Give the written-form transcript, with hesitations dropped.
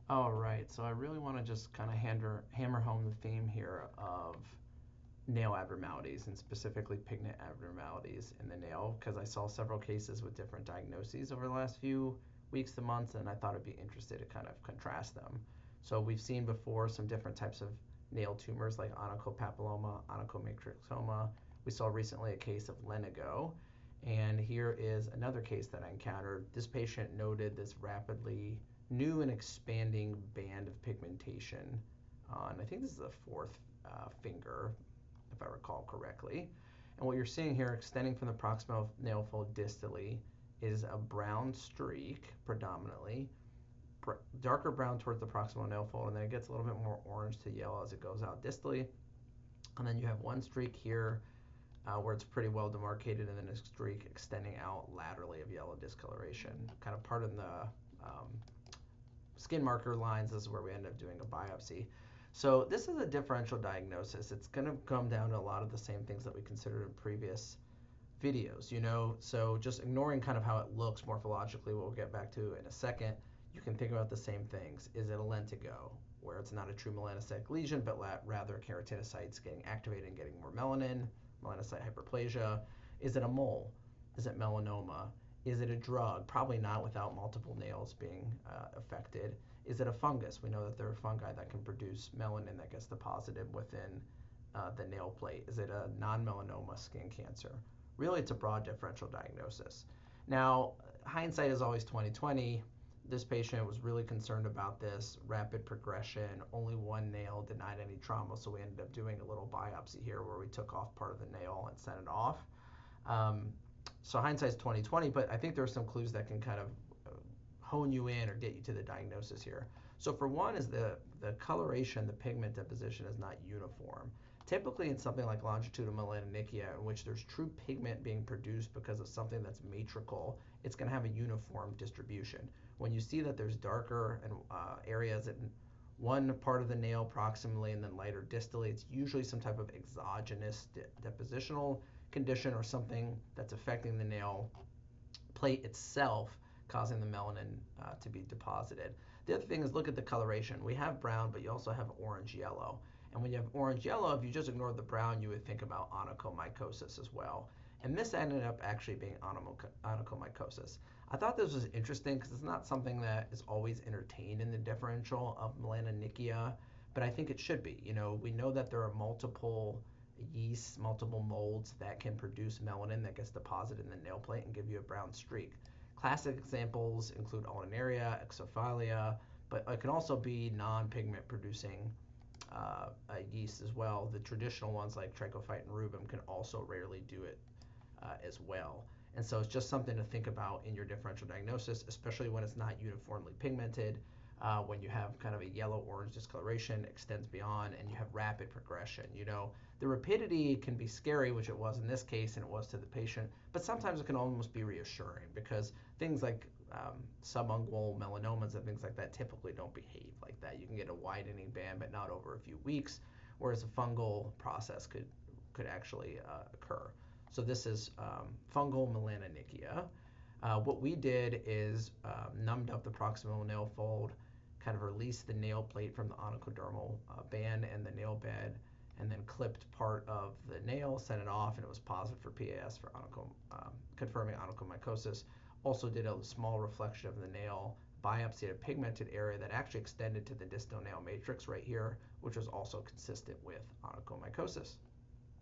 All right, so I really want to just kind of hammer home the theme here of nail abnormalities and specifically pigment abnormalities in the nail because I saw several cases with different diagnoses over the last few weeks to months, and I thought I'd be interested to kind of contrast them. So we've seen before some different types of nail tumors like onychopapilloma, onychomatrixoma. We saw recently a case of Lenigo, and here is another case that I encountered. This patient noted this rapidly new and expanding band of pigmentation on, I think this is the fourth finger, if I recall correctly. And what you're seeing here, extending from the proximal nail fold distally, is a brown streak predominantly, darker brown towards the proximal nail fold, and then it gets a little bit more orange to yellow as it goes out distally. And then you have one streak here where it's pretty well demarcated, and then a streak extending out laterally of yellow discoloration, kind of part of the um, skin marker lines. This is where we end up doing a biopsy. So this is a differential diagnosis. It's going to come down to a lot of the same things that we considered in previous videos, so just ignoring kind of how it looks morphologically, what we'll get back to in a second, you can think about the same things. Is it a lentigo, where it's not a true melanocytic lesion, but rather keratinocytes getting activated and getting more melanin, melanocyte hyperplasia? Is it a mole? Is it melanoma? Is it a drug? Probably not without multiple nails being affected. Is it a fungus? We know that there are fungi that can produce melanin that gets deposited within the nail plate. Is it a non-melanoma skin cancer? Really, it's a broad differential diagnosis. Now, hindsight is always 2020. This patient was really concerned about this rapid progression. Only one nail denied any trauma, so we ended up doing a little biopsy here where we took off part of the nail and sent it off. Um, so hindsight's 2020, but I think there are some clues that can kind of hone you in or get you to the diagnosis here. So for one is the coloration, the pigment deposition is not uniform. Typically in something like longitudinal melanonychia, in which there's true pigment being produced because of something that's matrical, it's going to have a uniform distribution. When you see that there's darker areas in one part of the nail proximally and then lighter distally, it's usually some type of exogenous depositional condition or something that's affecting the nail plate itself, causing the melanin to be deposited. The other thing is look at the coloration. We have brown, but you also have orange yellow. And when you have orange yellow, if you just ignore the brown, you would think about onychomycosis as well. And this ended up actually being onychomycosis. I thought this was interesting because it's not something that is always entertained in the differential of melanonychia, but I think it should be. We know that there are multiple yeasts, multiple molds that can produce melanin that gets deposited in the nail plate and give you a brown streak. Classic examples include ulnaria, exophilia, but it can also be non-pigment producing yeast as well. The traditional ones like trichophyton rubrum can also rarely do it as well. And so it's just something to think about in your differential diagnosis, especially when it's not uniformly pigmented. When you have kind of a yellow-orange discoloration, extends beyond, and you have rapid progression. The rapidity can be scary, which it was in this case, and it was to the patient, but sometimes it can almost be reassuring because things like subungual melanomas and things like that typically don't behave like that. You can get a widening band, but not over a few weeks, whereas a fungal process could actually occur. So this is fungal melanonychia. What we did is numbed up the proximal nail fold, kind of released the nail plate from the onychodermal band and the nail bed, and then clipped part of the nail, sent it off, and it was positive for PAS for confirming onychomycosis. Also did a small reflection of the nail, biopsied a pigmented area that actually extended to the distal nail matrix right here, which was also consistent with onychomycosis.